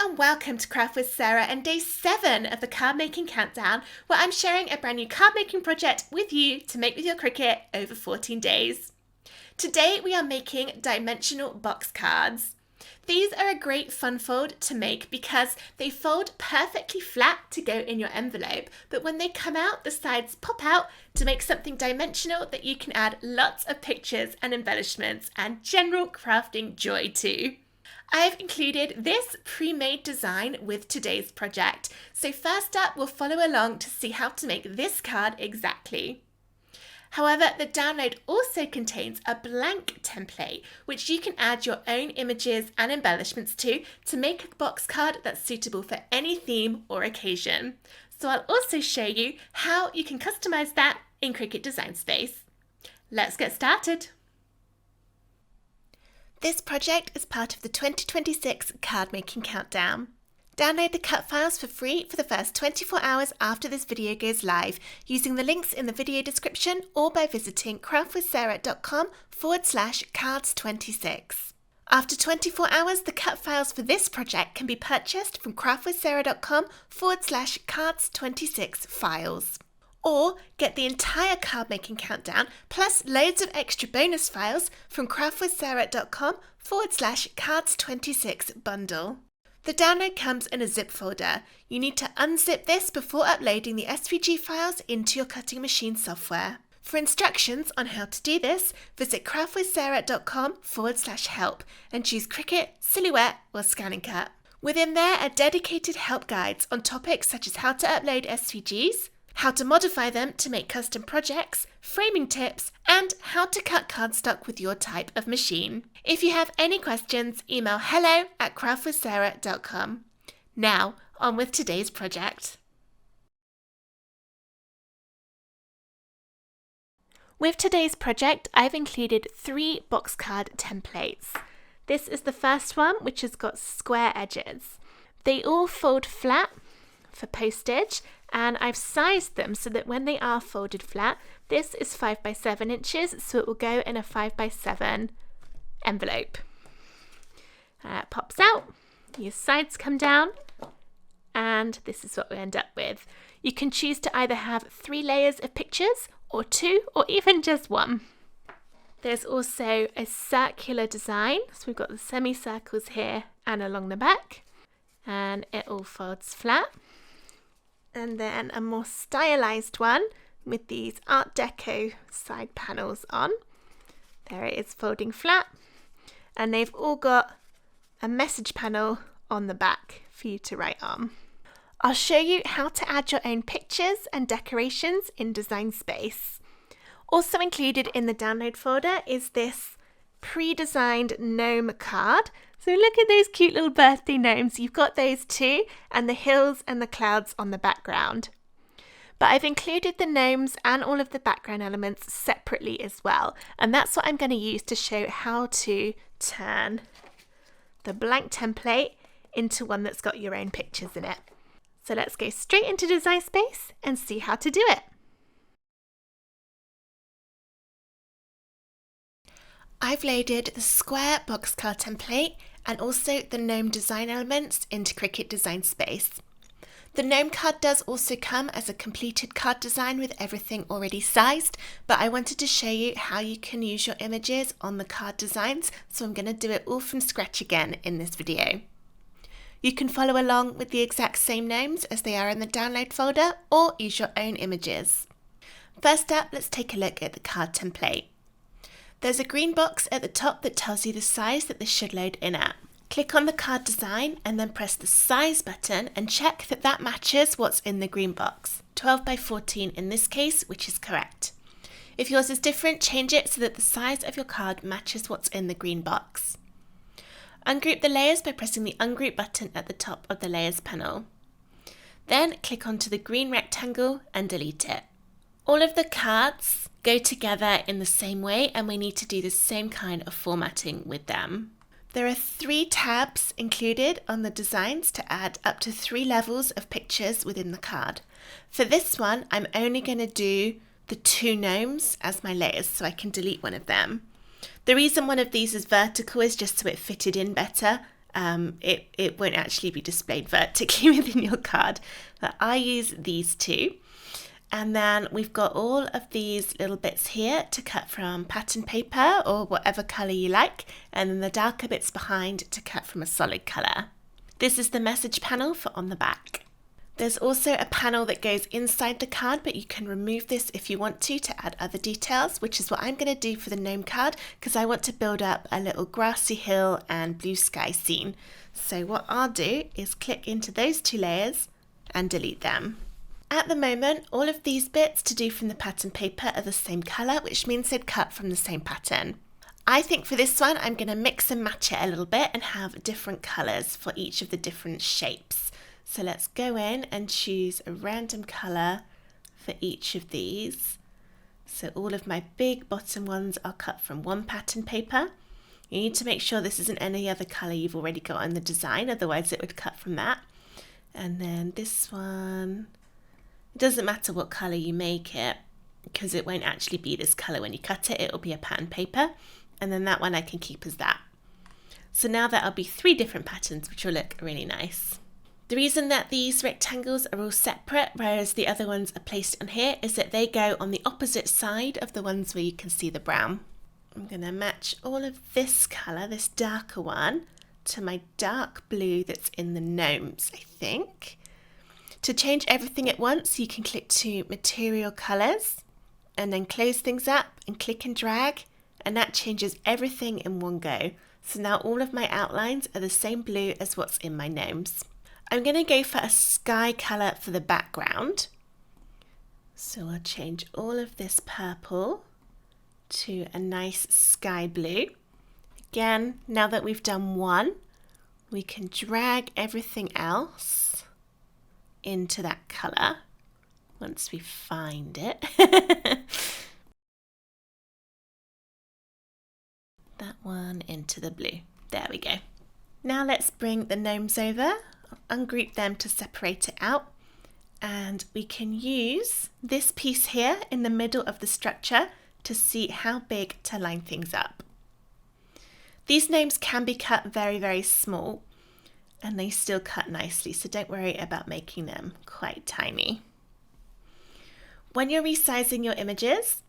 and welcome to Craft with Sarah and day 7 of the card making countdown, where I'm sharing a brand new card making project with you to make with your Cricut over 14 days. Today we are making dimensional box cards. These are a great fun fold to make because they fold perfectly flat to go in your envelope, but when they come out, the sides pop out to make something dimensional that you can add lots of pictures and embellishments and general crafting joy to. I've included this pre-made design with today's project, so first up we'll follow along to see how to make this card exactly. However, the download also contains a blank template which you can add your own images and embellishments to make a box card that's suitable for any theme or occasion. So I'll also show you how you can customize that in Cricut Design Space. Let's get started. This project is part of the 2026 Card Making Countdown. Download the cut files for free for the first 24 hours after this video goes live using the links in the video description or by visiting craftwithsarah.com/cards26. After 24 hours, the cut files for this project can be purchased from craftwithsarah.com/cards26 files. Or get the entire card making countdown plus loads of extra bonus files from craftwithsarah.com/cards26 bundle. The download comes in a zip folder. You need to unzip this before uploading the SVG files into your cutting machine software. For instructions on how to do this, visit craftwithsarah.com/help and choose Cricut, Silhouette or Scan and Cut. Within there are dedicated help guides on topics such as how to upload SVGs, how to modify them to make custom projects, framing tips, and how to cut cardstock with your type of machine. If you have any questions, email hello@craftwithsarah.com. Now, on with today's project. With today's project, I've included 3 box card templates. This is the first one, which has got square edges. They all fold flat for postage, and I've sized them so that when they are folded flat, this is 5 by 7 inches, so it will go in a 5 by 7 envelope. It pops out, your sides come down, and this is what we end up with. You can choose to either have 3 layers of pictures, or 2, or even just 1. There's also a circular design, so we've got the semicircles here and along the back, and it all folds flat. And then a more stylized one with these Art Deco side panels on. There it is, folding flat. And they've all got a message panel on the back for you to write on. I'll show you how to add your own pictures and decorations in Design Space. Also included in the download folder is this pre-designed gnome card. So look at those cute little birthday gnomes. You've got those too, and the hills and the clouds on the background. But I've included the gnomes and all of the background elements separately as well. And that's what I'm going to use to show how to turn the blank template into one that's got your own pictures in it. So let's go straight into Design Space and see how to do it. I've loaded the square box card template and also the gnome design elements into Cricut Design Space. The gnome card does also come as a completed card design with everything already sized, but I wanted to show you how you can use your images on the card designs, so I'm going to do it all from scratch again in this video. You can follow along with the exact same gnomes as they are in the download folder or use your own images. First up, let's take a look at the card template. There's a green box at the top that tells you the size that this should load in at. Click on the card design and then press the size button and check that that matches what's in the green box. 12 by 14 in this case, which is correct. If yours is different, change it so that the size of your card matches what's in the green box. Ungroup the layers by pressing the Ungroup button at the top of the Layers panel. Then click onto the green rectangle and delete it. All of the cards go together in the same way, and we need to do the same kind of formatting with them. There are 3 tabs included on the designs to add up to 3 levels of pictures within the card. For this one, I'm only going to do the 2 gnomes as my layers, so I can delete one of them. The reason one of these is vertical is just so it fitted in better it won't actually be displayed vertically within your card. But I use these two. And then we've got all of these little bits here to cut from pattern paper or whatever colour you like, and then the darker bits behind to cut from a solid colour. This is the message panel for on the back. There's also a panel that goes inside the card, but you can remove this if you want to add other details, which is what I'm going to do for the gnome card, because I want to build up a little grassy hill and blue sky scene. So what I'll do is click into those two layers and delete them. At the moment, all of these bits to do from the pattern paper are the same colour, which means they'd cut from the same pattern. I think for this one, I'm going to mix and match it a little bit and have different colours for each of the different shapes. So let's go in and choose a random colour for each of these. So all of my big bottom ones are cut from one pattern paper. You need to make sure this isn't any other colour you've already got in the design, otherwise it would cut from that. And then this one, it doesn't matter what colour you make it, because it won't actually be this colour when you cut it, it'll be a pattern paper. And then that one I can keep as that. So now that'll be 3 different patterns, which will look really nice. The reason that these rectangles are all separate, whereas the other ones are placed on here, is that they go on the opposite side of the ones where you can see the brown. I'm going to match all of this colour, this darker one, to my dark blue that's in the gnomes, I think. To change everything at once, you can click to Material Colours, and then close things up and click and drag, and that changes everything in one go. So now all of my outlines are the same blue as what's in my gnomes. I'm going to go for a sky colour for the background. So I'll change all of this purple to a nice sky blue. Again, now that we've done one, we can drag everything else into that colour once we find it. That one into the blue. There we go. Now let's bring the gnomes over. Ungroup them to separate it out, and we can use this piece here in the middle of the structure to see how big to line things up. These gnomes can be cut very, very small, and they still cut nicely, so don't worry about making them quite tiny. When you're resizing your images,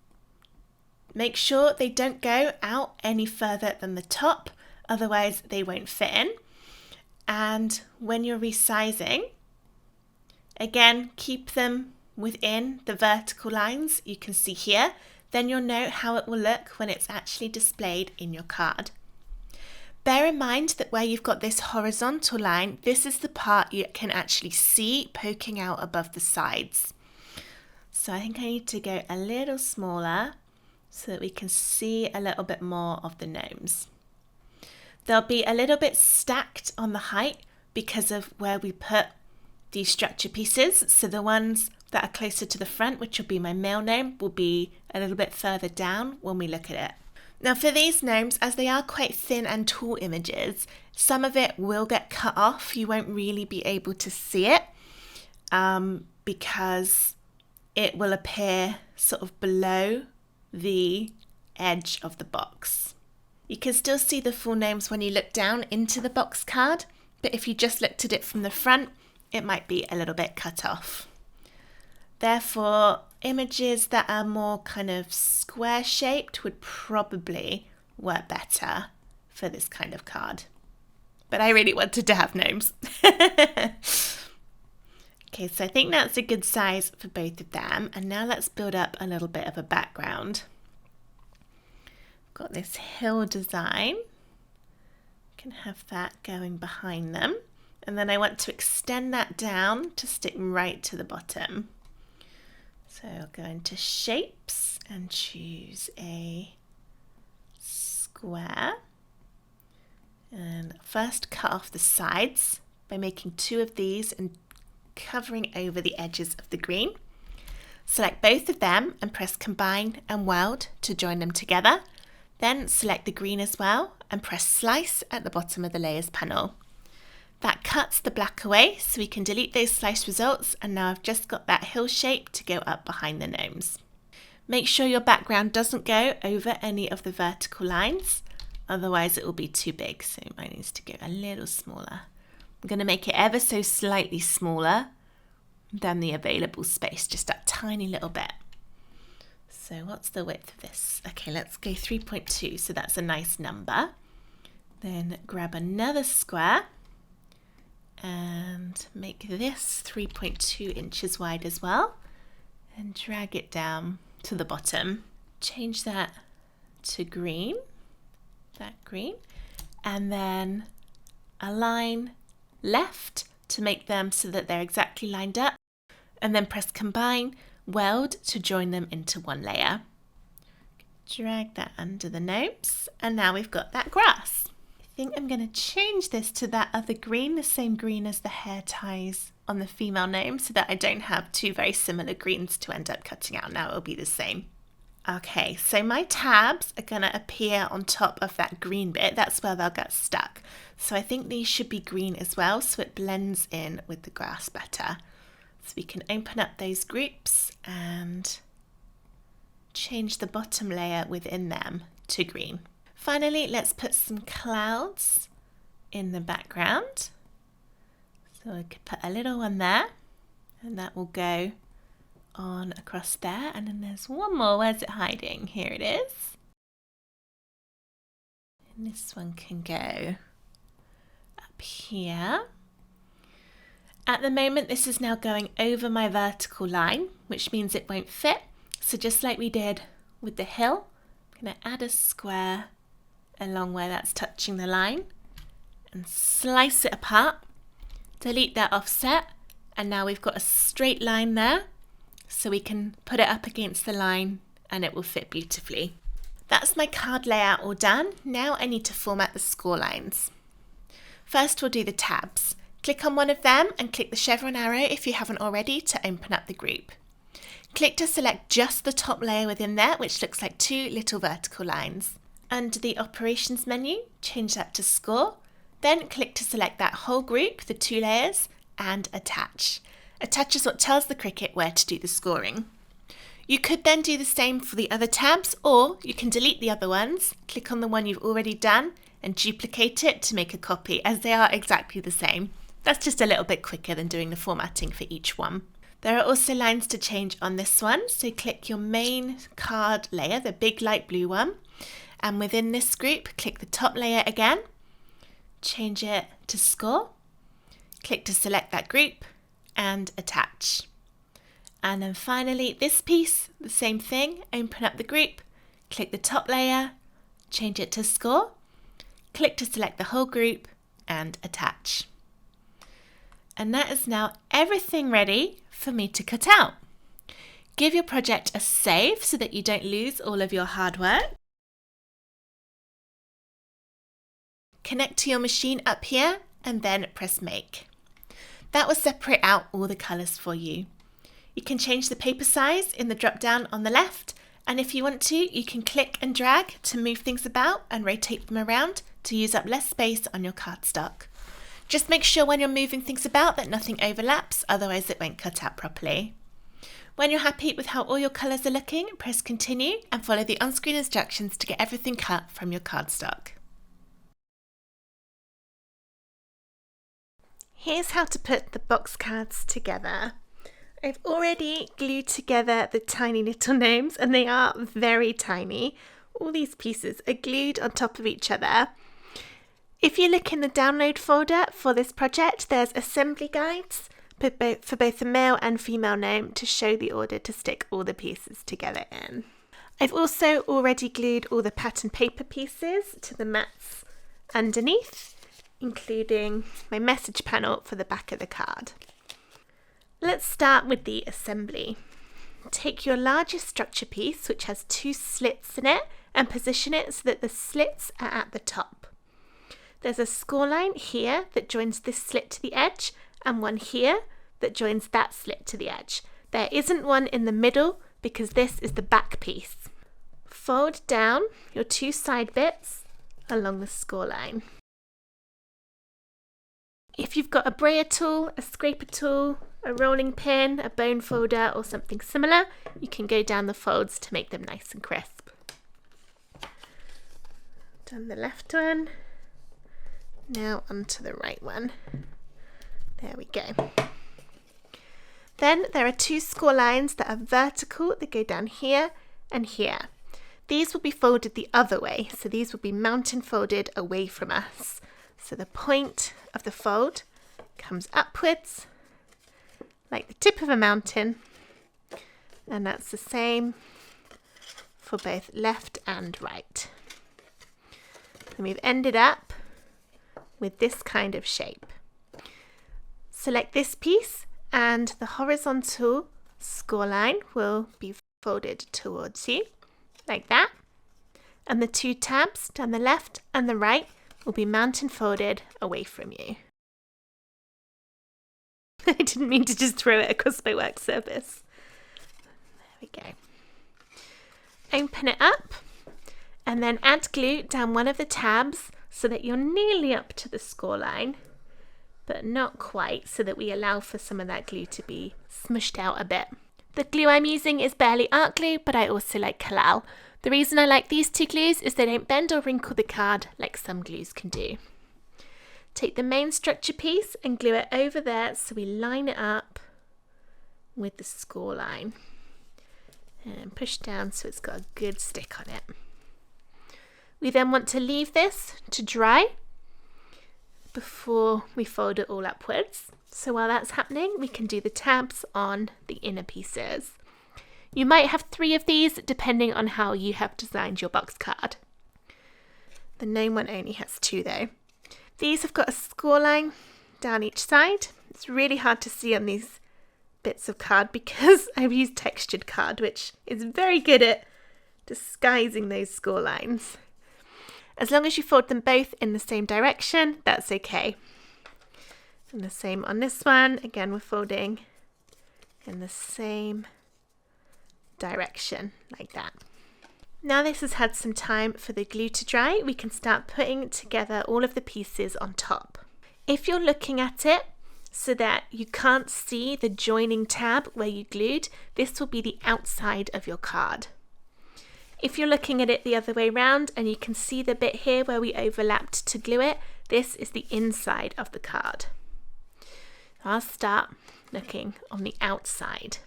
make sure they don't go out any further than the top, otherwise they won't fit in. And when you're resizing, again, keep them within the vertical lines you can see here. Then you'll know how it will look when it's actually displayed in your card. Bear in mind that where you've got this horizontal line, this is the part you can actually see poking out above the sides. So I think I need to go a little smaller so that we can see a little bit more of the gnomes. They'll be a little bit stacked on the height because of where we put these structure pieces. So the ones that are closer to the front, which will be my male gnome, will be a little bit further down when we look at it. Now for these gnomes, as they are quite thin and tall images, some of it will get cut off. You won't really be able to see it because it will appear sort of below the edge of the box. You can still see the full names when you look down into the box card, but if you just looked at it from the front, it might be a little bit cut off. Therefore, images that are more kind of square shaped would probably work better for this kind of card. But I really wanted to have gnomes. Okay, so I think that's a good size for both of them. And now let's build up a little bit of a background. Got this hill design. Can have that going behind them, and then I want to extend that down to stick right to the bottom. So I'll go into shapes and choose a square, and first cut off the sides by making 2 of these and covering over the edges of the green. Select both of them and press combine and weld to join them together. Then select the green as well and press slice at the bottom of the layers panel. That cuts the black away, so we can delete those slice results, and now I've just got that hill shape to go up behind the gnomes. Make sure your background doesn't go over any of the vertical lines, otherwise it will be too big, so mine needs to go a little smaller. I'm going to make it ever so slightly smaller than the available space, just a tiny little bit. So what's the width of this? Okay, let's go 3.2, so that's a nice number. Then grab another square and make this 3.2 inches wide as well, and drag it down to the bottom. Change that to green, that green, and then align left to make them so that they're exactly lined up, and then press combine, weld to join them into one layer. Drag that under the gnomes, and now we've got that grass. I think I'm going to change this to that other green, the same green as the hair ties on the female gnome, so that I don't have two very similar greens to end up cutting out. Now it'll be the same. Okay, so my tabs are going to appear on top of that green bit. That's where they'll get stuck. So I think these should be green as well, so it blends in with the grass better. So we can open up those groups and change the bottom layer within them to green. Finally, let's put some clouds in the background. So I could put a little one there, and that will go on across there. And then there's one more. Where's it hiding? Here it is. And this one can go up here. At the moment, this is now going over my vertical line, which means it won't fit. So just like we did with the hill, I'm going to add a square along where that's touching the line and slice it apart, delete that offset, and now we've got a straight line there, so we can put it up against the line and it will fit beautifully. That's my card layout all done. Now I need to format the score lines. First, we'll do the tabs. Click on one of them and click the chevron arrow if you haven't already to open up the group. Click to select just the top layer within there, which looks like two little vertical lines. Under the operations menu, change that to score. Then click to select that whole group, the two layers, and attach. Attach is what tells the Cricut where to do the scoring. You could then do the same for the other tabs, or you can delete the other ones, click on the one you've already done, and duplicate it to make a copy, as they are exactly the same. That's just a little bit quicker than doing the formatting for each one. There are also lines to change on this one, so click your main card layer, the big light blue one, and within this group, click the top layer again, change it to score, click to select that group, and attach. And then finally, this piece, the same thing, open up the group, click the top layer, change it to score, click to select the whole group, and attach. And that is now everything ready for me to cut out. Give your project a save so that you don't lose all of your hard work. Connect to your machine up here and then press make. That will separate out all the colours for you. You can change the paper size in the drop down on the left, and if you want to, you can click and drag to move things about and rotate them around to use up less space on your cardstock. Just make sure when you're moving things about that nothing overlaps, otherwise it won't cut out properly. When you're happy with how all your colours are looking, press continue and follow the on-screen instructions to get everything cut from your cardstock. Here's how to put the box cards together. I've already glued together the tiny little gnomes, and they are very tiny. All these pieces are glued on top of each other. If you look in the download folder for this project, there's assembly guides for both the male and female gnome to show the order to stick all the pieces together in. I've also already glued all the pattern paper pieces to the mats underneath, including my message panel for the back of the card. Let's start with the assembly. Take your largest structure piece, which has two slits in it, and position it so that the slits are at the top. There's a score line here that joins this slit to the edge, and one here that joins that slit to the edge. There isn't one in the middle because this is the back piece. Fold down your two side bits along the score line. If you've got a brayer tool, a scraper tool, a rolling pin, a bone folder or something similar, you can go down the folds to make them nice and crisp. Done the left one. Now onto the right one. There we go. Then there are two score lines that are vertical that go down here and here. These will be folded the other way, so these will be mountain folded away from us. So the point of the fold comes upwards like the tip of a mountain, and that's the same for both left and right. And we've ended up with this kind of shape. Select this piece and the horizontal score line will be folded towards you like that, and the two tabs down the left and the right will be mountain folded away from you. I didn't mean to just throw it across my work surface. There we go. Open it up and then add glue down one of the tabs so that you're nearly up to the score line, but not quite, so that we allow for some of that glue to be smushed out a bit. The glue I'm using is Barely Art glue, but I also like Kalal. The reason I like these two glues is they don't bend or wrinkle the card like some glues can do. Take the main structure piece and glue it over there so we line it up with the score line. And push down so it's got a good stick on it. We then want to leave this to dry before we fold it all upwards. So while that's happening, we can do the tabs on the inner pieces. You might have 3 of these depending on how you have designed your box card. The gnome one only has 2 though. These have got a score line down each side. It's really hard to see on these bits of card because I've used textured card, which is very good at disguising those score lines. As long as you fold them both in the same direction, that's okay. And the same on this one. Again, we're folding in the same direction, like that. Now this has had some time for the glue to dry, we can start putting together all of the pieces on top. If you're looking at it so that you can't see the joining tab where you glued, this will be the outside of your card. If you're looking at it the other way around and you can see the bit here where we overlapped to glue it, this is the inside of the card. I'll start looking on the outside.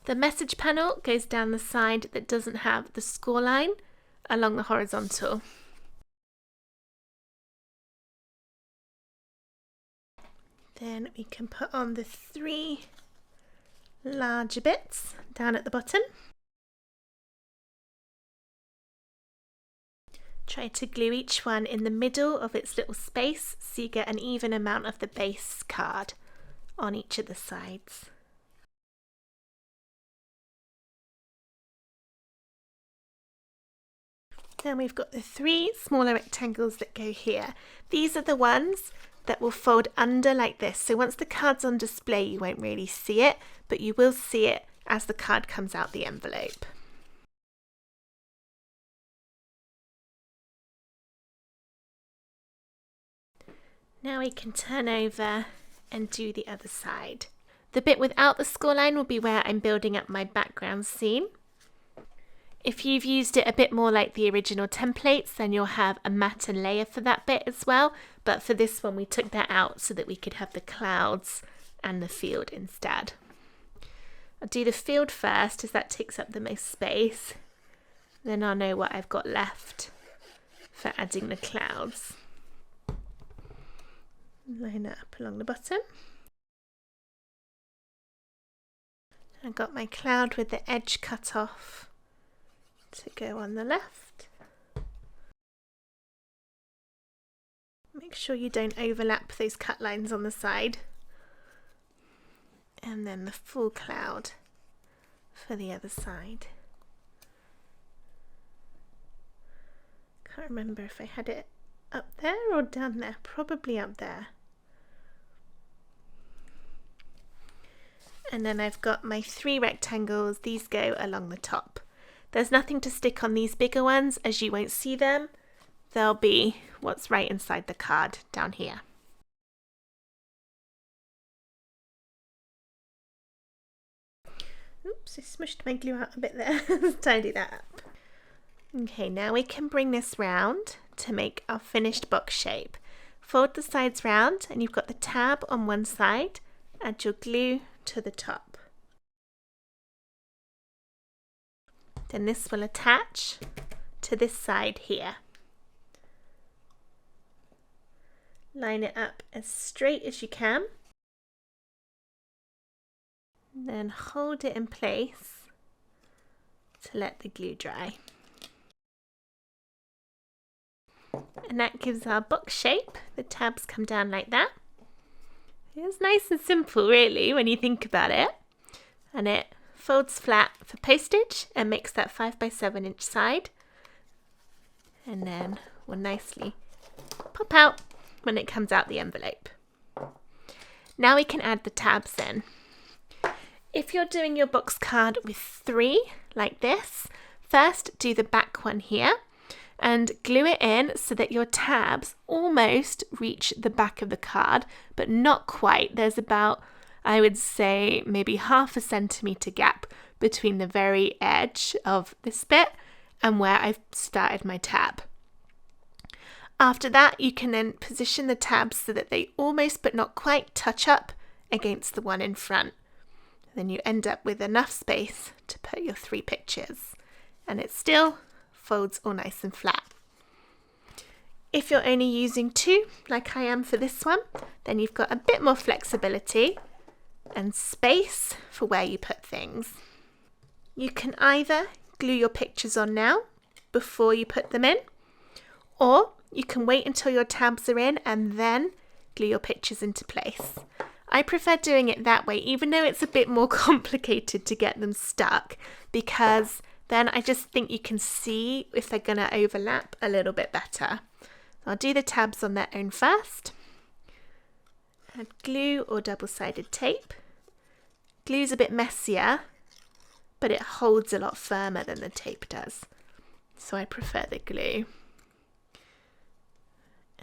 The message panel goes down the side that doesn't have the score line along the horizontal. Then we can put on the 3 larger bits down at the bottom. Try to glue each one in the middle of its little space so you get an even amount of the base card on each of the sides. Then we've got the 3 smaller rectangles that go here. These are the ones that will fold under like this. So once the card's on display, you won't really see it, but you will see it as the card comes out the envelope. Now we can turn over and do the other side. The bit without the score line will be where I'm building up my background scene. If you've used it a bit more like the original templates, then you'll have a matte and layer for that bit as well. But for this one, we took that out so that we could have the clouds and the field instead. I'll do the field first as that takes up the most space. Then I'll know what I've got left for adding the clouds. Line it up along the bottom. I've got my cloud with the edge cut off to go on the left. Make sure you don't overlap those cut lines on the side. And then the full cloud for the other side. Can't remember if I had it up there or down there, probably up there. And then I've got my 3 rectangles, these go along the top. There's nothing to stick on these bigger ones as you won't see them. They'll be what's right inside the card down here. Oops, I smushed my glue out a bit there. Let's tidy that up. Okay, now we can bring this round to make our finished box shape. Fold the sides round and you've got the tab on one side. Add your glue to the top. Then this will attach to this side here. Line it up as straight as you can. And then hold it in place to let the glue dry. And that gives our box shape. The tabs come down like that. It's nice and simple really when you think about it. And it folds flat for postage and makes that 5x7 inch side. And then will nicely pop out when it comes out the envelope. Now we can add the tabs in. If you're doing your box card with 3 like this, first do the back one here and glue it in so that your tabs almost reach the back of the card, but not quite. There's about, I would say, maybe 1/2 centimetre gap between the very edge of this bit and where I've started my tab. After that, you can then position the tabs so that they almost but not quite touch up against the one in front. Then you end up with enough space to put your 3 pictures, and it still folds all nice and flat. If you're only using 2, like I am for this one, then you've got a bit more flexibility and space for where you put things. You can either glue your pictures on now before you put them in, or you can wait until your tabs are in and then glue your pictures into place. I prefer doing it that way, even though it's a bit more complicated to get them stuck, because then I just think you can see if they're going to overlap a little bit better. So I'll do the tabs on their own first. Add glue or double-sided tape. Glue's a bit messier, but it holds a lot firmer than the tape does. So I prefer the glue.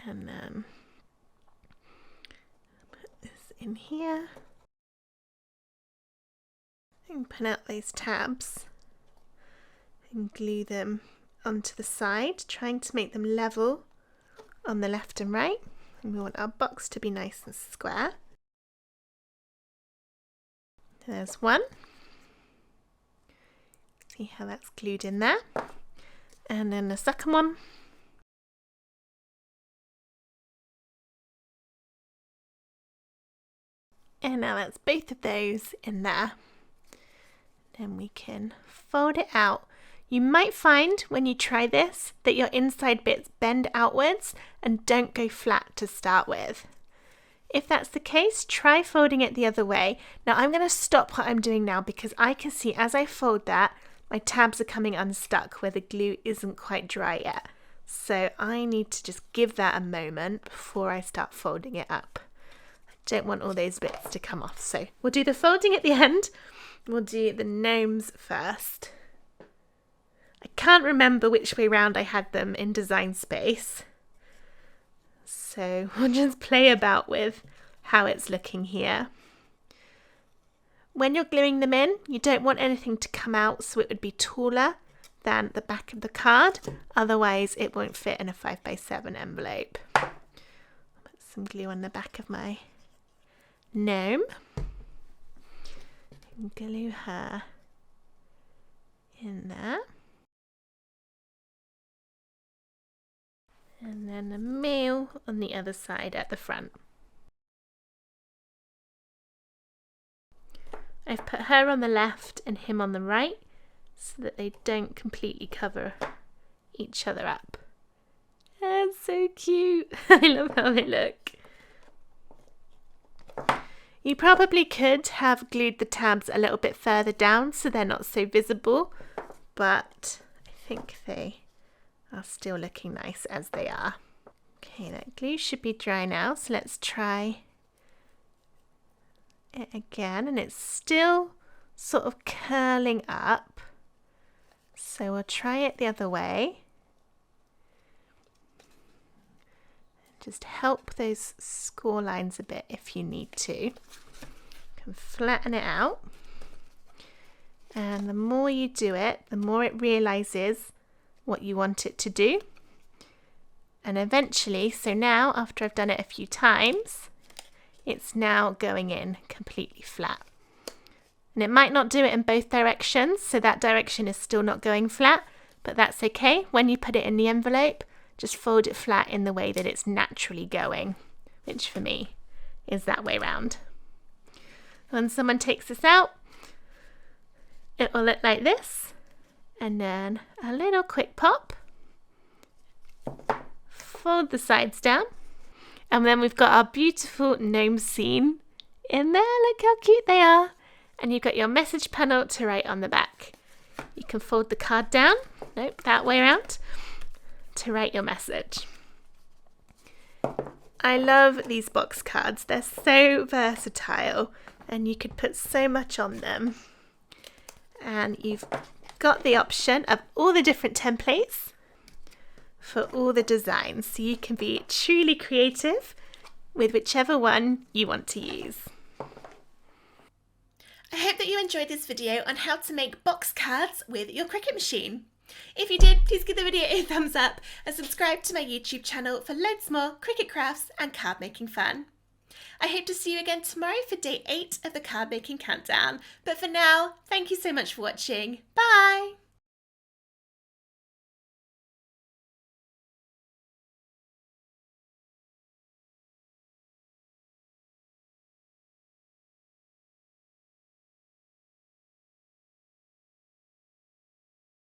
And then put this in here. And put out those tabs and glue them onto the side, trying to make them level on the left and right. And we want our box to be nice and square. There's one. See how that's glued in there. And then the second one. And now that's both of those in there. Then we can fold it out. You might find when you try this that your inside bits bend outwards and don't go flat to start with. If that's the case, try folding it the other way. Now I'm going to stop what I'm doing now because I can see as I fold that, my tabs are coming unstuck where the glue isn't quite dry yet. So I need to just give that a moment before I start folding it up. I don't want all those bits to come off. So we'll do the folding at the end. We'll do the gnomes first. I can't remember which way round I had them in Design Space. So we'll just play about with how it's looking here. When you're gluing them in, you don't want anything to come out so it would be taller than the back of the card. Otherwise it won't fit in a 5x7 envelope. I'll put some glue on the back of my gnome. And glue her in there. And then a male on the other side at the front. I've put her on the left and him on the right so that they don't completely cover each other up. That's so cute. I love how they look. You probably could have glued the tabs a little bit further down so they're not so visible, but I think they are still looking nice as they are. Okay, that glue should be dry now, so let's try it again, and it's still sort of curling up, so we'll try it the other way. Just help those score lines a bit if you need to. You can flatten it out, and the more you do it, the more it realizes what you want it to do. And eventually, so now after I've done it a few times, it's now going in completely flat. And it might not do it in both directions, so that direction is still not going flat, but that's okay. When you put it in the envelope, just fold it flat in the way that it's naturally going, which for me is that way round. When someone takes this out, it will look like this, and then a little quick pop, fold the sides down, and then we've got our beautiful gnome scene in there. Look how cute they are. And you've got your message panel to write on the back. You can fold the card down, nope, that way around, to write your message. I love these box cards. They're so versatile and you could put so much on them. And you've got the option of all the different templates for all the designs, so you can be truly creative with whichever one you want to use. I hope that you enjoyed this video on how to make box cards with your Cricut machine. If you did, please give the video a thumbs up and subscribe to my YouTube channel for loads more Cricut crafts and card making fun. I hope to see you again tomorrow for day 8 of the card making countdown. But for now, thank you so much for watching. Bye!